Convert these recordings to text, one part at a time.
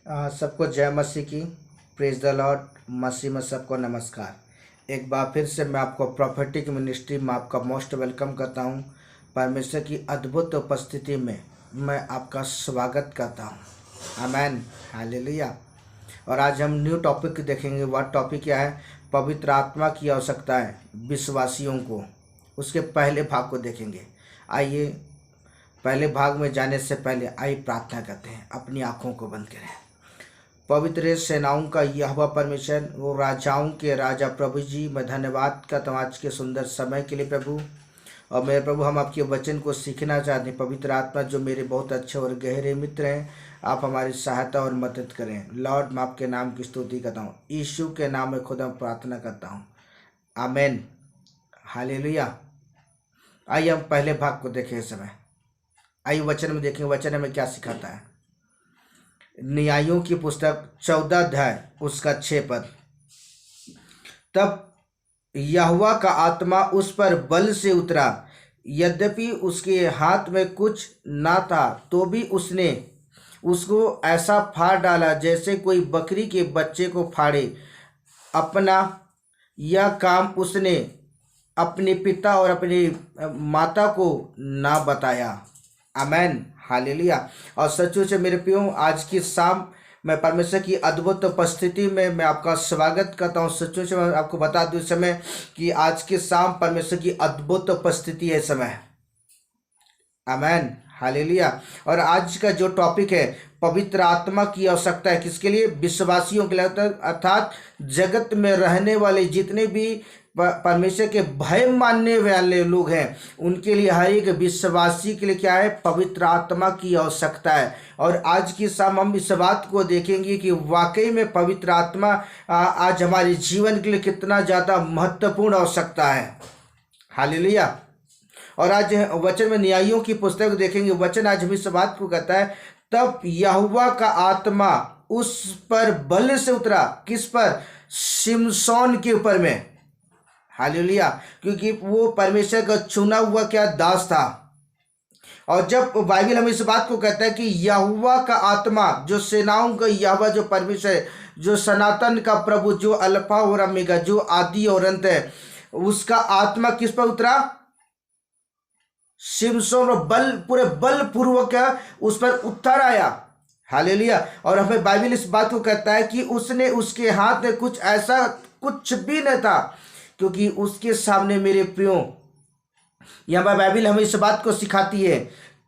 सबको जय मसीह की। Praise the Lord. मसीह में सबको नमस्कार। एक बार फिर से मैं आपको प्रोफेटिक मिनिस्ट्री में आपका मोस्ट वेलकम करता हूं। परमेश्वर की अद्भुत उपस्थिति में मैं आपका स्वागत करता हूं। आमेन, हालेलुया। और आज हम न्यू टॉपिक देखेंगे। वह टॉपिक क्या है? पवित्र आत्मा की आवश्यकता है विश्वासियों को। उसके पहले भाग को देखेंगे। आइए, पहले भाग में जाने से पहले आइए प्रार्थना करते हैं। अपनी आंखों को बंद करें। पवित्र सेनाओं का यहोवा परमेश्वर, वो राजाओं के राजा प्रभु जी, मैं धन्यवाद करता हूँ आज के सुंदर समय के लिए प्रभु। और मेरे प्रभु, हम आपके वचन को सीखना चाहते हैं। पवित्र आत्मा जो मेरे बहुत अच्छे और गहरे मित्र हैं, आप हमारी सहायता और मदद करें। लॉर्ड, मैं आपके नाम की स्तुति करता हूँ। यीशु के नाम में खुदा प्रार्थना करता हूँ। आमेन, हालेलुया। आइए हम पहले भाग को देखें इस समय। आइए वचन में देखें, वचन हमें क्या सिखाता है। न्यायों की पुस्तक 14 अध्याय उसका 6 पद। तब यहोवा का आत्मा उस पर बल से उतरा, यद्यपि उसके हाथ में कुछ ना था, तो भी उसने उसको ऐसा फाड़ डाला जैसे कोई बकरी के बच्चे को फाड़े। अपना यह काम उसने अपने पिता और अपनी माता को ना बताया। आमेन, हालेलुया। और सचमुच मेरे प्रियो, आज की शाम मैं परमेश्वर की अद्भुत उपस्थिति में मैं आपका स्वागत करता हूँ। सचमुच मैं आपको बता दूं इस समय कि आज की शाम परमेश्वर की अद्भुत उपस्थिति है इस समय। आमेन, हालेलुया। और आज का जो टॉपिक है, पवित्र आत्मा की आवश्यकता है किसके लिए? विश्वासियों के लिए, अर्थात जगत में रहने वाले जितने भी परमेश्वर के भय मानने वाले लोग हैं, उनके लिए, हर एक विश्वासी के लिए क्या है? पवित्र आत्मा की आवश्यकता है। और आज की शाम हम इस बात को देखेंगे कि वाकई में पवित्र आत्मा आज हमारे जीवन के लिए कितना ज़्यादा महत्वपूर्ण आवश्यकता है। हालेलुया। और आज वचन में न्यायों की पुस्तक देखेंगे। वचन आज हम इस बात को कहता है, तब यहोवा का आत्मा उस पर बल से उतरा। किस पर? शिमशोन के ऊपर में। हालेलुया। क्योंकि वो परमेश्वर का चुना हुआ क्या दास था। और जब बाइबल हमें इस बात को कहता है कि यहोवा का आत्मा, जो सेनाओं का यहोवा, जो परमेश्वर है, जो सनातन का प्रभु, जो अल्फा और ओमेगा, जो आदि और अंत है, उसका आत्मा किस पर उतरा? शिमशोन। बल, पूरे बल पूर्वक उस पर उतर आया। हालेलुया। और हमें बाइबल इस बात को कहता है कि उसने, उसके हाथ में कुछ ऐसा कुछ भी नहीं था, क्योंकि उसके सामने मेरे प्रियो, यहाँ पर बाइबल हमें इस बात को सिखाती है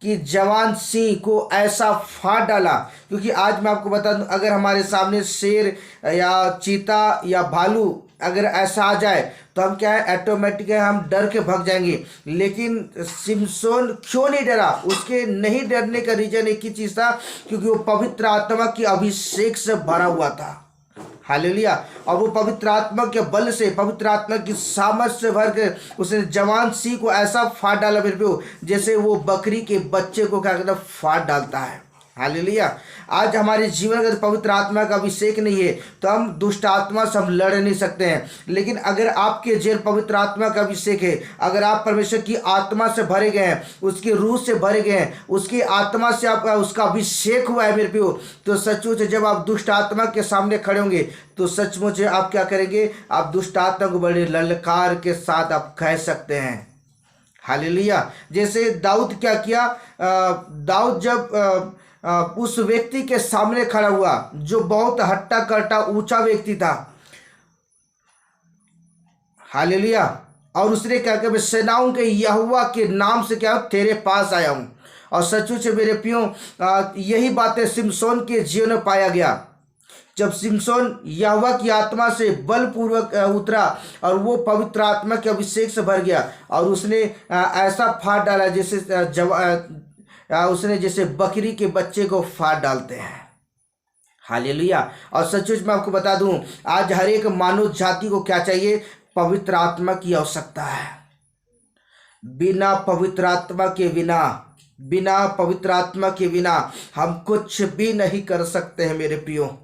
कि जवान सिंह को ऐसा फाड़ डाला। क्योंकि आज मैं आपको बता दूं, अगर हमारे सामने शेर या चीता या भालू अगर ऐसा आ जाए तो हम क्या है? ऑटोमेटिक है, हम डर के भाग जाएंगे। लेकिन शिमशोन क्यों नहीं डरा? उसके नहीं डरने का रीजन एक ही चीज था, क्योंकि वो पवित्र आत्मा की अभिषेक से भरा हुआ था। हालेलुया। और वो पवित्र आत्मा के बल से, पवित्र आत्मा की सामर्थ से भर के उसने जवान सिंह को ऐसा फाड़ डाला मेरे पे, जैसे वो बकरी के बच्चे को क्या कहता है? फाड़ डालता है। हालेलुया। आज हमारे जीवन अगर पवित्र आत्मा का अभिषेक नहीं है तो हम दुष्ट आत्मा से हम लड़ नहीं सकते हैं। लेकिन अगर आपके जेल पवित्र आत्मा का अभिषेक है, अगर आप परमेश्वर की आत्मा से भरे गए हैं, उसकी रूह से भरे गए हैं, उसकी आत्मा से आपका उसका अभिषेक हुआ है मेरे प्रियो, तो सचमुच जब आप दुष्ट आत्मा के सामने खड़े होंगे तो सचमुच आप क्या करेंगे? आप दुष्ट आत्मा को बड़े ललकार के साथ आप कह सकते हैं। हालेलुया। जैसे दाऊद क्या किया? दाऊद जब उस व्यक्ति के सामने खड़ा हुआ जो बहुत हट्टा कट्टा ऊंचा व्यक्ति था। हालेलुया। और उसने क्या किया? सेनाओं के यहोवा के नाम से क्या? तेरे पास आया हूं। और सचमुच मेरे प्रियो, यही बातें शिमशोन के जीवन में पाया गया। जब शिमशोन यहोवा की आत्मा से बलपूर्वक उतरा और वो पवित्र आत्मा के अभिषेक से भर गया, और उसने ऐसा फाड़ डाला जैसे उसने जैसे बकरी के बच्चे को फाड़ डालते हैं। हालेलुया। और सचमुच मैं आपको बता दूं, आज हर एक मानव जाति को क्या चाहिए? पवित्र आत्मा की आवश्यकता है। बिना पवित्र आत्मा के बिना, बिना पवित्र आत्मा के बिना हम कुछ भी नहीं कर सकते हैं मेरे प्रियो।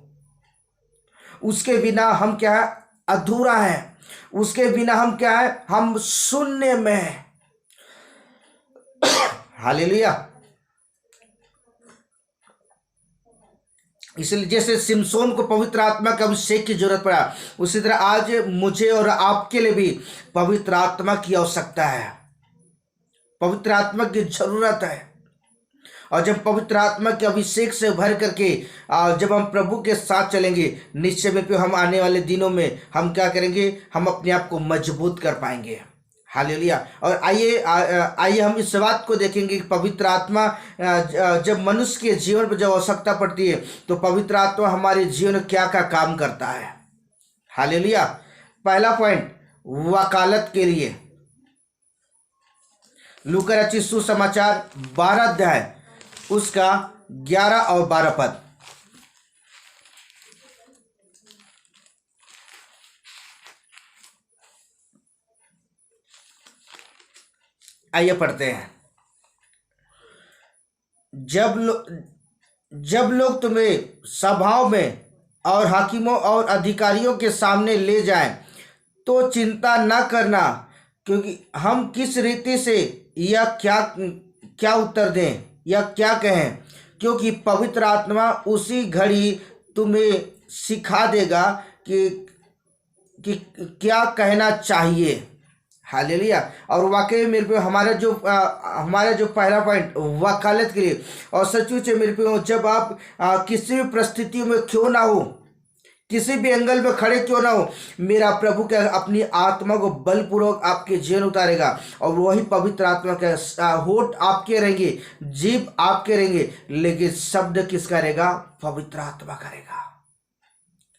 उसके बिना हम क्या है? अधूरा है। उसके बिना हम क्या है? हम शून्य में हैं। हालेलुया। इसलिए जैसे सिमसोन को पवित्र आत्मा के अभिषेक की जरूरत पड़ा, उसी तरह आज मुझे और आपके लिए भी पवित्र आत्मा की आवश्यकता है, पवित्र आत्मा की जरूरत है। और जब पवित्र आत्मा के अभिषेक से भर करके जब हम प्रभु के साथ चलेंगे, निश्चय में फिर हम आने वाले दिनों में हम क्या करेंगे, हम अपने आप को मजबूत कर पाएंगे। हालेलुया। और आइए हम इस बात को देखेंगे कि पवित्र आत्मा जब मनुष्य के जीवन पर जब आवश्यकता पड़ती है तो पवित्र आत्मा हमारे जीवन में क्या क्या काम करता है। हालेलुया। पहला पॉइंट, वकालत के लिए। लूका रचित सुसमाचार 12 अध्याय उसका 11 और 12 पद। आइए पढ़ते हैं। जब लोग तुम्हें सभाओं में और हाकिमों और अधिकारियों के सामने ले जाएं तो चिंता न करना, क्योंकि हम किस रीति से या क्या उत्तर दें या क्या कहें, क्योंकि पवित्र आत्मा उसी घड़ी तुम्हें सिखा देगा कि क्या कहना चाहिए। हालेलुया। और वाकई में मेरे पे हमारा जो पहला पॉइंट वकालत के लिए, और सचमुच मेरे पे जब आप किसी भी परिस्थितियों में क्यों ना हो, किसी भी एंगल में खड़े क्यों ना हो, मेरा प्रभु क्या अपनी आत्मा को बलपूर्वक आपके जीवन उतारेगा। और वही पवित्र आत्मा के होठ आपके रहेंगे, जीभ आपके रहेंगे, लेकिन शब्द किसका रहेगा, पवित्र आत्मा करेगा।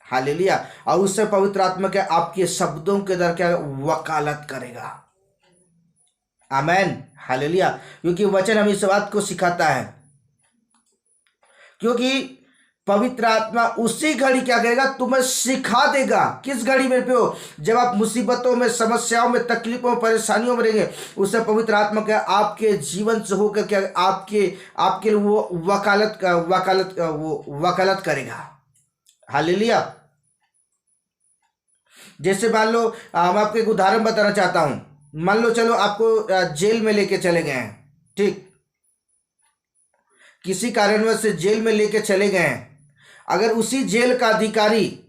हालेलुया। और उससे पवित्र आत्मा क्या आपके शब्दों के द्वारा क्या वकालत करेगा। आमेन। हालेलुया। क्योंकि वचन हमें इस बात को सिखाता है, क्योंकि पवित्र आत्मा उसी घड़ी क्या करेगा, तुम्हें सिखा देगा। किस घड़ी में पे हो, जब आप मुसीबतों में, समस्याओं में, तकलीफों में, परेशानियों में रहेंगे, उससे पवित्र आत्मा क्या आपके जीवन से होकर क्या आपके लिए वो वकालत करेगा। हालेलुया। जैसे मान लो मैं आपको एक उदाहरण बताना चाहता हूं। मान लो चलो आपको जेल में लेके चले गए हैं, ठीक, किसी कारणवश से जेल में लेके चले गए हैं। अगर उसी जेल का अधिकारी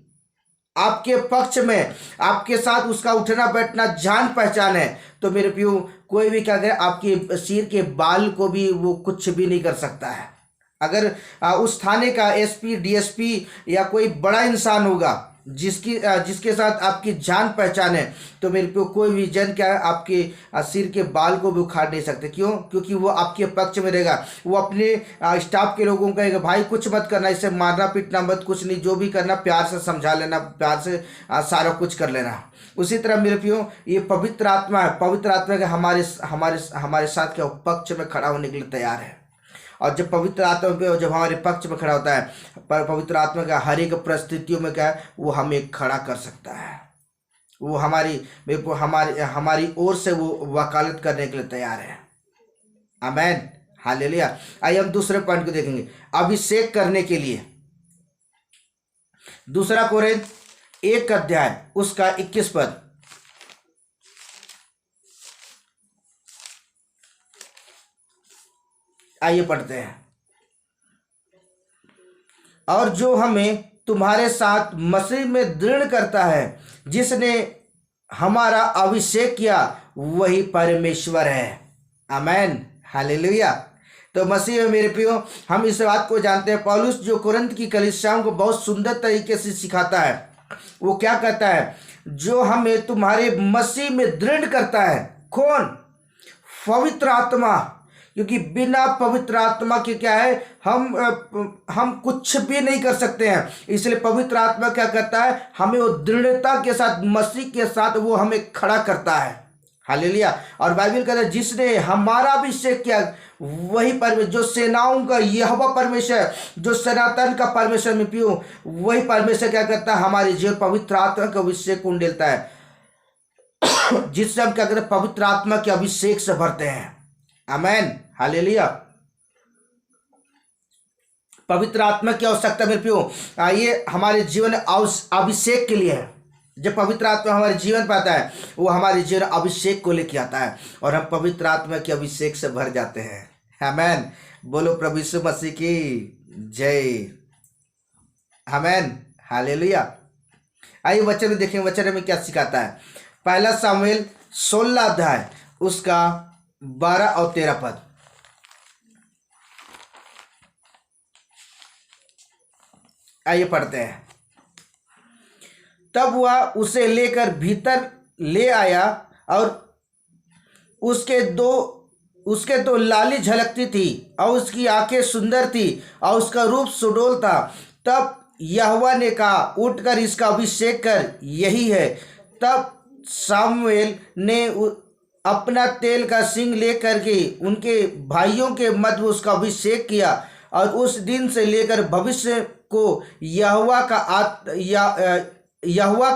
आपके पक्ष में, आपके साथ उसका उठना बैठना जान पहचान है, तो मेरे प्रियो कोई भी क्या करे, आपके सिर के बाल को भी वो कुछ भी नहीं कर सकता है। अगर उस थाने का एसपी, डीएसपी या कोई बड़ा इंसान होगा जिसके साथ आपकी जान पहचान है, तो मेरे को कोई भी जन क्या है आपके सिर के बाल को भी उखाड़ नहीं सकते। क्यों? क्योंकि वो आपके पक्ष में रहेगा। वो अपने स्टाफ के लोगों को कहेगा, भाई कुछ मत करना, इसे मारना पीटना मत, कुछ नहीं, जो भी करना प्यार से समझा लेना, प्यार से सारा कुछ कर लेना। उसी तरह मेरे प्रियो ये पवित्र आत्मा है, पवित्र आत्मा के हमारे साथ क्या पक्ष में खड़ा होने के लिए तैयार है। और जब पवित्र आत्मा पे जब हमारे पक्ष में खड़ा होता है, पर पवित्र आत्मा का हर एक परिस्थितियों में क्या है, वो हमें खड़ा कर सकता है। वो हमारी ओर से वो वकालत करने के लिए तैयार है। आमेन। हालेलुया। आइए हम दूसरे पॉइंट को देखेंगे, अभिषेक करने के लिए। दूसरा कोरिन्थ 1 अध्याय उसका 21 पद। आइए पढ़ते हैं। और जो हमें तुम्हारे साथ मसीह में दृढ़ करता है, जिसने हमारा अभिषेक किया, वही परमेश्वर है। आमेन। हालेलुया। तो मसीह में मेरे प्रियो हम इस बात को जानते हैं। पौलुस जो कुरिन्थ की कलीसियाओं को बहुत सुंदर तरीके से सिखाता है, वो क्या कहता है, जो हमें तुम्हारे मसीह में दृढ़ करता है। कौन? पवित्र आत्मा। क्योंकि बिना पवित्र आत्मा के क्या है, हम कुछ भी नहीं कर सकते हैं। इसलिए पवित्र आत्मा क्या करता है, हमें वो दृढ़ता के साथ, मसीह के साथ वो हमें खड़ा करता है। हालेलुया। और बाइबल कहता है, जिसने हमारा अभिषेक किया, वही परमेश्वर, जो सेनाओं का यहोवा परमेश्वर, जो सनातन का परमेश्वर में पियो, वही परमेश्वर क्या करता है, हमारे जीवन पवित्र आत्मा का अभिषेक उंडेलता है, जिससे हम क्या करते हैं, पवित्र आत्मा के अभिषेक से भरते हैं। आमेन। हालेलुया। पवित्र आत्मा की आवश्यकता मेरे प्रियो ये हमारे जीवन अभिषेक के लिए है। जब पवित्र आत्मा हमारे जीवन पर आता है, वो हमारे जीवन अभिषेक को लेकर आता है और हम पवित्र आत्मा के अभिषेक से भर जाते हैं। आमेन। बोलो प्रभु यीशु मसीह की जय। आमेन, हालेलुया। आइए वचन में देखें, वचन में क्या सिखाता है। पहला सामुएल 16 अध्याय उसका 12 और 13 पद। आइए पढ़ते हैं। तब वह उसे लेकर भीतर ले आया और उसके दो लाली झलकती थी और उसकी आंखें सुंदर थी और उसका रूप सुडौल था। तब यहोवा ने कहा, उठकर इसका अभिषेक कर, यही है। तब सामुएल ने अपना तेल का सिंग लेकर के उनके भाइयों के मध्य उसका अभिषेक किया और उस दिन से लेकर भविष्य को यहोवा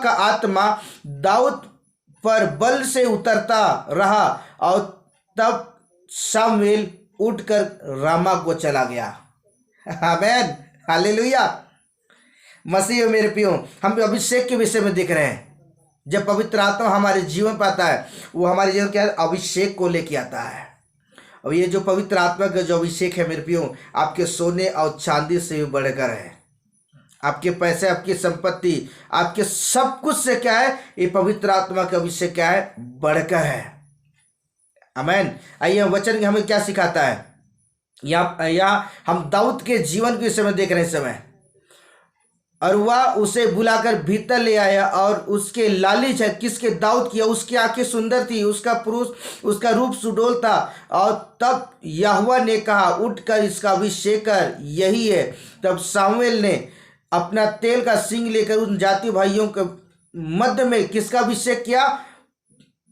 का आत्मा दाऊद पर बल से उतरता रहा और तब सामुएल उठकर रामा को चला गया। आमेन, हालेलुया। मसीह मेरे प्रियो, हम अभिषेक के विषय में देख रहे हैं। जब पवित्र आत्मा हमारे जीवन पर आता है, वो हमारे जीवन के अभिषेक को लेके आता है। और ये जो पवित्र आत्मा का जो अभिषेक है मेरे प्रियो, आपके सोने और चांदी से भी बढ़कर है। आपके पैसे, आपकी संपत्ति, आपके सब कुछ से क्या है, ये पवित्र आत्मा का अभिषेक क्या है, बढ़कर है। आमेन। आइए वचन हमें क्या सिखाता है। यहाँ हम दाऊद के जीवन के विषय में देख रहे हैं समय। और वह उसे बुलाकर भीतर ले आया और उसके लाली झलक, किसके, दाऊद किया, उसकी आंखें सुंदर थी, उसका रूप सुडौल था। और तब यहोवा ने कहा, उठकर इसका अभिषेक कर, यही है। तब सामुएल ने अपना तेल का सिंग लेकर उन जाति भाइयों के मध्य में किसका अभिषेक किया,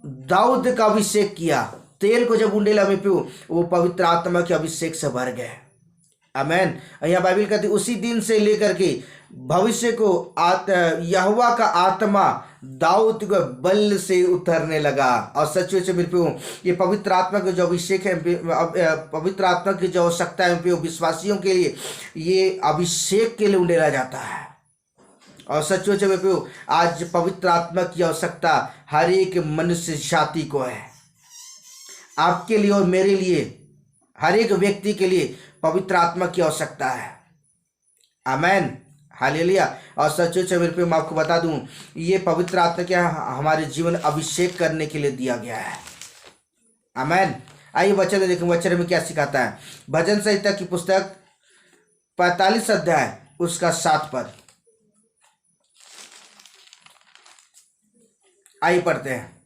दाऊद का अभिषेक किया। तेल को जब उंडेला में पियो, वो पवित्र आत्मा के अभिषेक से भर गए। आमेन। यहाँ बाइबल कहती उसी दिन से लेकर के भविष्य को यहोवा का आत्मा दाऊद को बल से उतरने लगा। और सच मेरे प्रियो, ये पवित्र आत्मा का जो अभिषेक है, पवित्र आत्मा की जो आवश्यकता है विश्वासियों के लिए, ये अभिषेक के लिए उंडेला जाता है। और सच मेरे प्रियो, आज पवित्र आत्मा की आवश्यकता हर एक मनुष्य जाति को है। आपके लिए और मेरे लिए, हर एक व्यक्ति के लिए पवित्र आत्मा की आवश्यकता है। आमेन, हालेलुया। और सच मेरे पे मैं आपको बता दूं, ये पवित्र आत्मा क्या हमारे जीवन अभिषेक करने के लिए दिया गया है। आमेन। आइए वचन में देखें, वचन में क्या सिखाता है। भजन संहिता की पुस्तक 45 अध्याय उसका 7 पद। आइए पढ़ते हैं।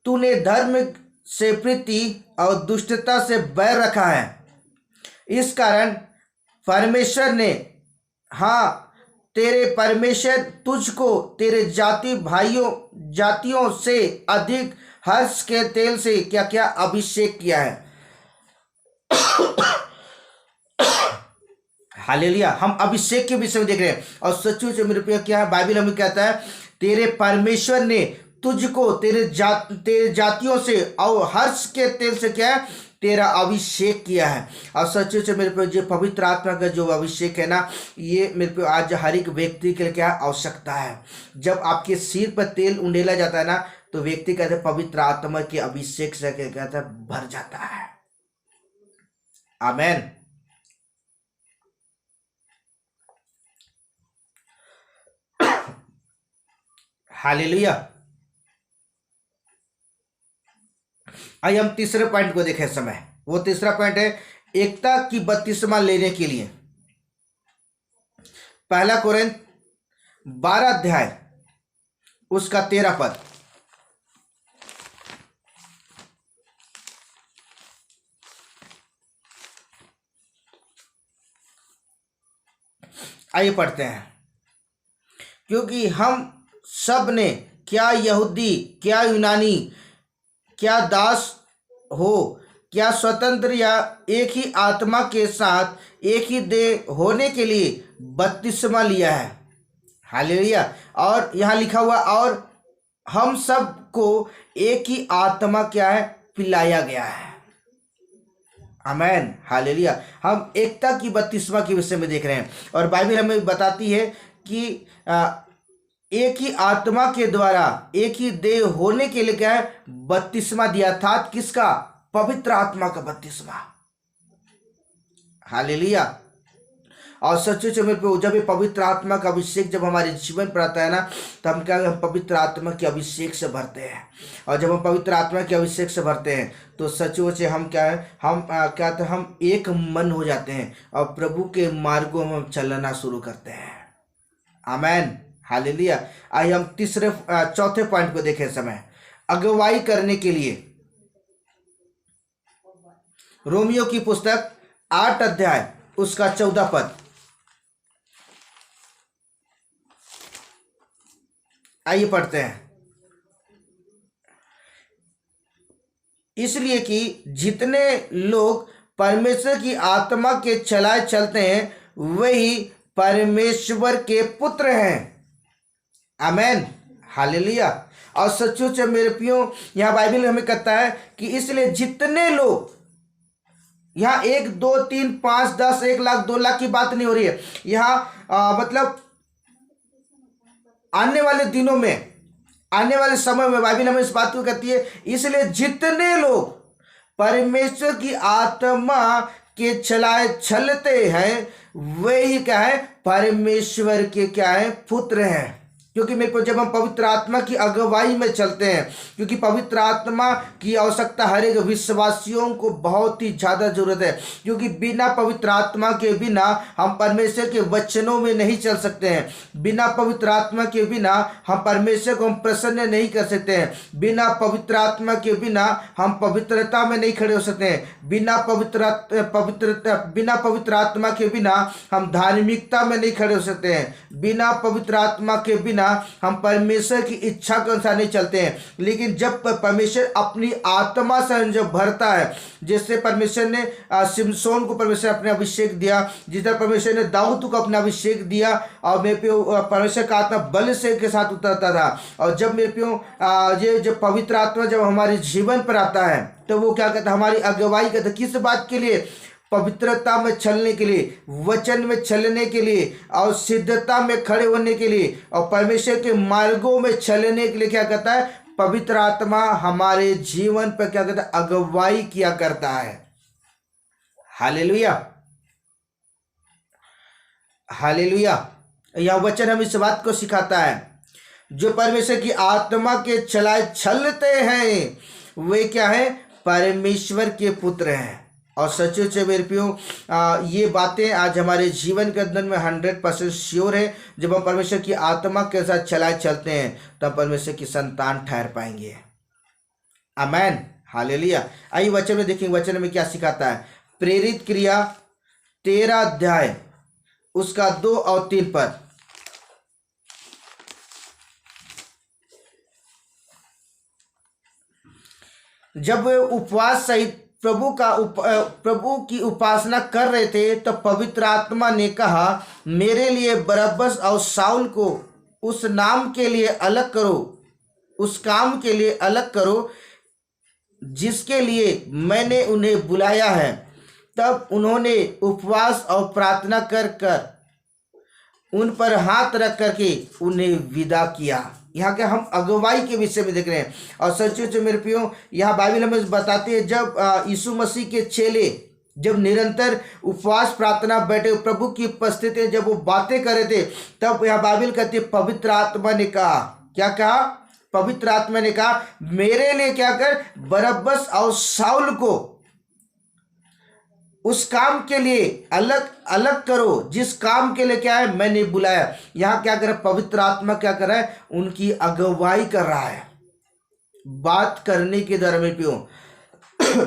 तूने धर्म से प्रीति और दुष्टता से बैर रखा है, इस कारण परमेश्वर ने, हाँ तेरे परमेश्वर तुझको तेरे जातियों से अधिक हर्ष के तेल से क्या क्या अभिषेक किया है। हालेलुया। हम अभिषेक के विषय में देख रहे हैं। और सच्चू से मेरे प्रिय क्या है, बाइबल हमें कहता है, तेरे परमेश्वर ने तुझको तेरे जातियों से और हर्ष के तेल से क्या है, तेरा अभिषेक किया है। और सच्चे से मेरे पे जो पवित्र आत्मा का जो अभिषेक है ना, ये मेरे पे आज हर एक व्यक्ति के लिए क्या आवश्यकता है। जब आपके सिर पर तेल उंडेला जाता है ना, तो व्यक्ति कहते हैं पवित्र आत्मा के अभिषेक से क्या कहता है, भर जाता है। आमेन। हालेलुया। आइए हम तीसरे पॉइंट को देखें समय। वो तीसरा पॉइंट है एकता की बपतिस्मा लेने के लिए। पहला कोरिन्थ 12 अध्याय उसका 13 पद। आइए पढ़ते हैं। क्योंकि हम सब ने, क्या यहूदी क्या यूनानी, क्या दास हो क्या स्वतंत्र, या एक ही आत्मा के साथ एक ही देह होने के लिए बपतिस्मा लिया है। हालेलुया। और यहाँ लिखा हुआ, और हम सबको एक ही आत्मा क्या है, पिलाया गया है। आमेन, हालेलुया। हम एकता की बपतिस्मा के विषय में देख रहे हैं। और बाइबल हमें बताती है कि एक ही आत्मा के द्वारा एक ही देह होने के लिए क्या है, बपतिस्मा दिया था। किसका? पवित्र आत्मा का बपतिस्मा। हालेलुया। और सचमुच में जब ये पवित्र आत्मा का अभिषेक जब हमारे जीवन पर आता है ना, तो हम क्या, हम पवित्र आत्मा के अभिषेक से भरते हैं। और जब हम पवित्र आत्मा के अभिषेक से भरते हैं तो सचमुच हम क्या है, हम क्या तो हम एक मन हो जाते हैं और प्रभु के मार्गों में हम चलना शुरू करते हैं। आमेन, हालेलुया। आइए हम चौथे पॉइंट को देखें। समय अगुवाई करने के लिए रोमियो की पुस्तक 8 अध्याय उसका 14 पद। आइए पढ़ते हैं। इसलिए कि जितने लोग परमेश्वर की आत्मा के चलाए चलते हैं वही परमेश्वर के पुत्र हैं। आमेन, हालेलुया। और सचमुच मेरे प्रियो, यहाँ बाइबल हमें कहता है कि इसलिए जितने लोग, यहाँ 1 2 3 5 10 1 लाख 2 लाख की बात नहीं हो रही है यहाँ। मतलब आने वाले दिनों में, आने वाले समय में बाइबल हमें इस बात को कहती है, इसलिए जितने लोग परमेश्वर की आत्मा के चलाए चलते हैं वही क्या है, परमेश्वर के क्या है, पुत्र हैं। क्योंकि मेरे को जब हम पवित्र आत्मा की अगुवाई में चलते हैं, क्योंकि पवित्र आत्मा की आवश्यकता हर एक विश्वासियों को बहुत ही ज़्यादा जरूरत है। क्योंकि बिना पवित्र आत्मा के बिना हम परमेश्वर के वचनों में नहीं चल सकते हैं। बिना पवित्र आत्मा के बिना हम परमेश्वर को हम प्रसन्न नहीं कर सकते हैं। बिना पवित्र आत्मा के बिना हम पवित्रता में नहीं खड़े हो सकते हैं। बिना पवित्र आत्मा के बिना हम धार्मिकता में नहीं खड़े हो सकते हैं। बिना पवित्र आत्मा के बिना हम परमेश्वर की इच्छा के अनुसार नहीं चलते हैं। लेकिन जब परमेश्वर अपनी आत्मा से जब भरता है, जिससे परमेश्वर ने सिमसोन को परमेश्वर अपने अभिषेक दिया, जिस तरह परमेश्वर ने दाऊद को अपना अभिषेक दिया, और मेरे पे परमेश्वर का आत्मा बल से के साथ उतरता था। और जब मेरे पे ये जब पवित्र आत्मा जब हमारे जीवन पर आता है तो वो क्या कहता है, हमारी अगुवाई करता है। किस बात के लिए? पवित्रता में चलने के लिए, वचन में चलने के लिए, और सिद्धता में खड़े होने के लिए, और परमेश्वर के मार्गों में चलने के लिए क्या कहता है, पवित्र आत्मा हमारे जीवन पर क्या कहता है, अगुवाई किया करता है। Hallelujah, hallelujah. यह वचन हम इस बात को सिखाता है, जो परमेश्वर की आत्मा के चलाए चलते हैं वे क्या है, परमेश्वर के पुत्र हैं। और सचमुच मेरे प्रियो, ये बातें आज हमारे जीवन के अंदर में 100% श्योर है। जब हम परमेश्वर की आत्मा के साथ चलाए चलते हैं तब परमेश्वर की संतान ठहर पाएंगे। आमेन, हालेलुया। आइए वचन में देखेंगे, वचन में क्या सिखाता है। प्रेरित क्रिया 13 अध्याय उसका 2 और 3 पद। जब वे उपवास सहित प्रभु की उपासना कर रहे थे तो पवित्र आत्मा ने कहा, मेरे लिए बरअब्बस और शाऊल को उस नाम के लिए अलग करो, उस काम के लिए अलग करो जिसके लिए मैंने उन्हें बुलाया है। तब उन्होंने उपवास और प्रार्थना कर कर उन पर हाथ रख करके उन्हें विदा किया। यहाँ के हम अगुवाई के विषय में देख रहे हैं। और सचमुच मेरे प्रियो, यहाँ बाइबल हमें बताती है, जब यीशु मसीह के चेले जब निरंतर उपवास प्रार्थना बैठे प्रभु की उपस्थिति में जब वो बातें कर रहे थे, तब यहाँ बाइबल कहती है पवित्र आत्मा ने कहा, क्या कहा, पवित्र आत्मा ने कहा, मेरे लिए क्या कर, बरअब्बस और शाऊल को उस काम के लिए अलग अलग करो जिस काम के लिए क्या है, मैंने बुलाया। यहाँ क्या कर रहा है, पवित्र आत्मा क्या कर रहा है, उनकी अगुवाई कर रहा है। बात करने के द्वारा में पियो,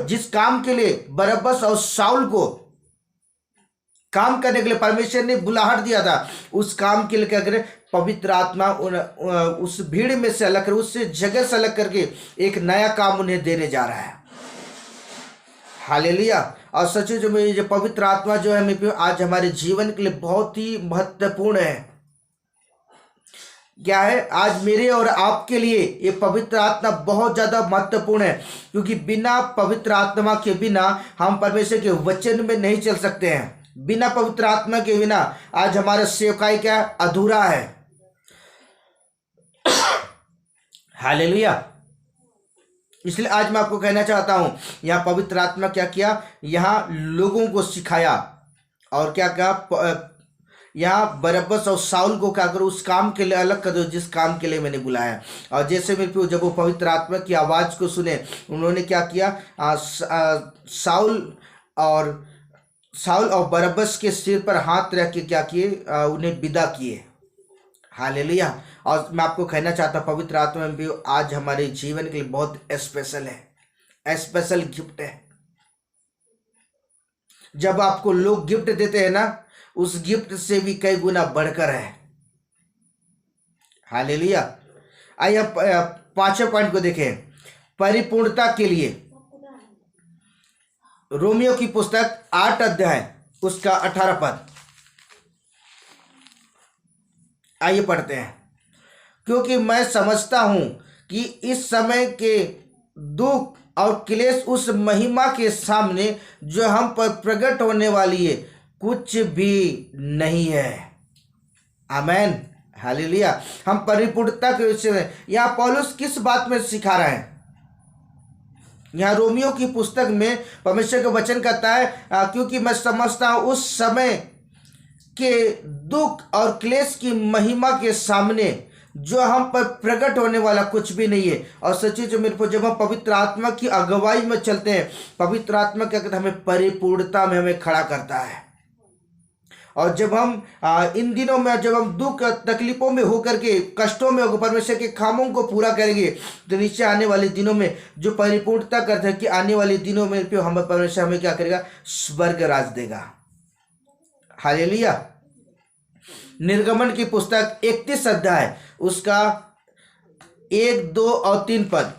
जिस काम के लिए बरअब्बस और शाऊल को काम करने के लिए परमेश्वर ने बुलाहट दिया था, उस काम के लिए क्या करे, पवित्र आत्मा उस भीड़ में से अलग कर, उससे जगह से अलग करके एक नया काम उन्हें देने जा रहा है। हालेलुया। और सचमुच में ये पवित्र आत्मा जो है मेरे आज हमारे जीवन के लिए बहुत ही महत्वपूर्ण है। क्या है, आज मेरे और आपके लिए ये पवित्र आत्मा बहुत ज़्यादा महत्वपूर्ण है, क्योंकि बिना पवित्र आत्मा के बिना हम परमेश्वर के वचन में नहीं चल सकते हैं। बिना पवित्र आत्मा के बिना आज हमारा सेवकाई क्या अधूरा है। हालेलुया। इसलिए आज मैं आपको कहना चाहता हूं, यहाँ पवित्र आत्मा क्या किया, यहाँ लोगों को सिखाया और क्या कहा, यहाँ बरअब्बस और साउल को क्या करो, उस काम के लिए अलग कर दो जिस काम के लिए मैंने बुलाया। और जैसे मेरे प्रियो जब वो पवित्र आत्मा की आवाज़ को सुने, उन्होंने क्या किया, साउल और बरअब्बस के सिर पर हाथ रख के क्या किए, उन्हें विदा किए। हालेलुया। और मैं आपको कहना चाहता हूँ पवित्र आत्मा में भी आज हमारे जीवन के लिए बहुत स्पेशल है, स्पेशल गिफ्ट है। जब आपको लोग गिफ्ट देते हैं ना, उस गिफ्ट से भी कई गुना बढ़कर है। हालेलुया। आइए हम पांचवें पॉइंट को देखें, परिपूर्णता के लिए। रोमियो की पुस्तक 8 अध्याय उसका 18 पद, आइए पढ़ते हैं। क्योंकि मैं समझता हूं कि इस समय के दुख और क्लेश उस महिमा के सामने जो हम पर प्रकट होने वाली है कुछ भी नहीं है। आमेन, हालेलुया। हम परिपूर्णता के विषय में यहाँ पौलुस किस बात में सिखा रहा है? यहाँ रोमियो की पुस्तक में परमेश्वर का वचन कहता है क्योंकि मैं समझता हूँ उस समय के दुख और क्लेश की महिमा के सामने जो हम पर प्रकट होने वाला कुछ भी नहीं है। और सच्ची जो मेरे को, जब हम पवित्र आत्मा की अगुवाई में चलते हैं, पवित्र आत्मा क्या कहता है, हमें परिपूर्णता में हमें खड़ा करता है। और जब हम इन दिनों में जब हम दुख तकलीफों में होकर के, कष्टों में होकर परमेश्वर के कामों को पूरा करेंगे, तो नीचे आने वाले दिनों में जो परिपूर्णता करता है कि आने वाले दिनों में हम परमेश्वर हमें क्या करेगा, स्वर्ग राज देगा। हालेलुया। निर्गमन की पुस्तक 31 अध्याय उसका 1, 2 और 3 पद,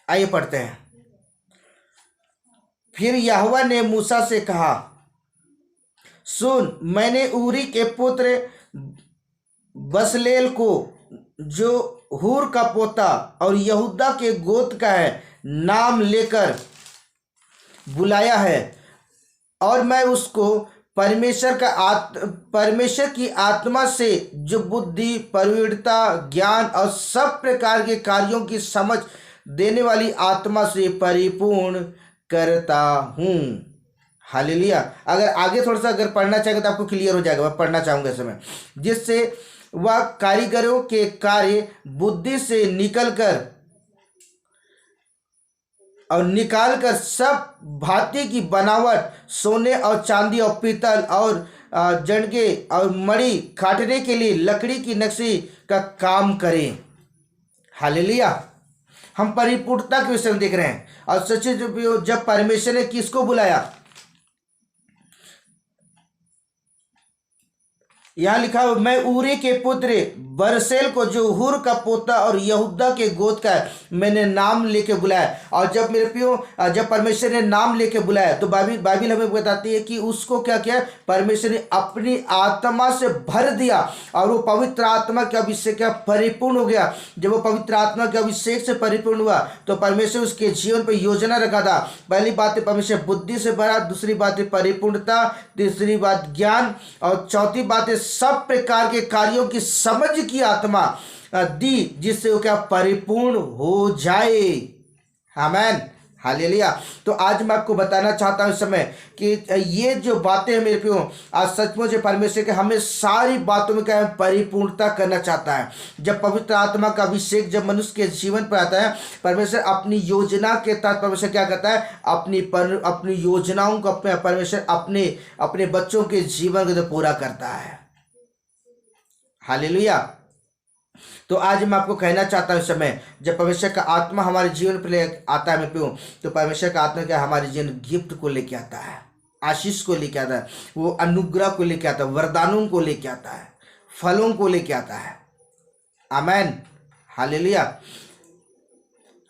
आइए पढ़ते हैं। फिर यहोवा ने मूसा से कहा, सुन, मैंने ऊरी के पुत्र बसलेल को, जो हूर का पोता और यहूदा के गोत्र का है, नाम लेकर बुलाया है। और मैं उसको परमेश्वर की आत्मा से जो बुद्धि, प्रवीणता, ज्ञान और सब प्रकार के कार्यों की समझ देने वाली आत्मा से परिपूर्ण करता हूँ। हालेलुया। अगर आगे थोड़ा सा अगर पढ़ना चाहेंगे तो आपको क्लियर हो जाएगा। मैं पढ़ना चाहूँगा इस समय, जिससे वह कारीगरों के कार्य बुद्धि से निकालकर सब भांति की बनावट, सोने और चांदी और पीतल और जड़गे और मणि काटने के लिए लकड़ी की नक्शी का काम करें। हालेलुया। हम परिपूर्णता के विषय में देख रहे हैं। और सच्चे जब परमेश्वर ने किसको बुलाया, यहाँ लिखा है, मैं ऊरी के पुत्र बरसेल को, जो हूर का पोता और यहूदा के गोत्र का है, मैंने नाम लेके बुलाया। और जब मेरे प्रियो, जब परमेश्वर ने नाम लेके बुलाया तो बाइबिल हमें बताती है कि उसको क्या किया, परमेश्वर ने अपनी आत्मा से भर दिया और वो पवित्र आत्मा के अभिषेक का परिपूर्ण हो गया। जब वो पवित्र आत्मा के अभिषेक से परिपूर्ण हुआ तो परमेश्वर उसके जीवन पर योजना रखा था। पहली बात है परमेश्वर बुद्धि से भरा, दूसरी बात है परिपूर्णता, तीसरी बात ज्ञान, और चौथी बात है सब प्रकार के कार्यों की समझ की आत्मा दी, जिससे वो क्या, परिपूर्ण हो जाए। आमेन, हालेलुया। तो आज मैं आपको बताना चाहता हूं इस समय कि ये जो बातें हैं मेरे प्रियो, आज सचमुच परमेश्वर के हमें सारी बातों में क्या है, परिपूर्णता करना चाहता है। जब पवित्र आत्मा का अभिषेक जब मनुष्य के जीवन पर आता है, परमेश्वर अपनी योजना के तहत परमेश्वर क्या करता है, अपनी योजनाओं को परमेश्वर अपने बच्चों के जीवन को पूरा करता है। हालेलुया। तो आज मैं आपको कहना चाहता हूँ इस समय, जब परमेश्वर का आत्मा हमारे जीवन पर ले आता है मैं प्रियो, तो परमेश्वर का आत्मा क्या हमारे जीवन गिफ्ट को लेके आता है, आशीष को लेके आता है, वो अनुग्रह को लेके आता है, वरदानों को लेके आता है, फलों को लेके आता है। आमेन, हालेलुया,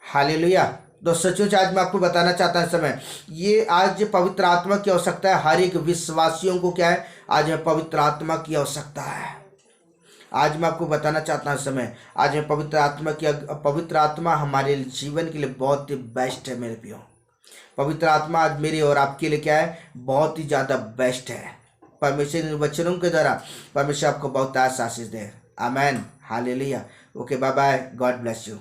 हालेलुया। तो सचमुच आज मैं आपको बताना चाहता हूँ इस समय, ये आज पवित्र आत्मा की आवश्यकता है। हर एक विश्वासियों को क्या है, आज में पवित्र आत्मा की आवश्यकता है। आज मैं आपको बताना चाहता हूँ इस समय, आज मैं पवित्र आत्मा हमारे जीवन के लिए बहुत ही बेस्ट है मेरे प्रियो। पवित्र आत्मा आज मेरे और आपके लिए क्या है, बहुत ही ज़्यादा बेस्ट है। परमेश्वर इन वचनों के द्वारा परमेश्वर आपको बहुत आशीष दे। Amen, hallelujah. Okay, bye bye, God bless you.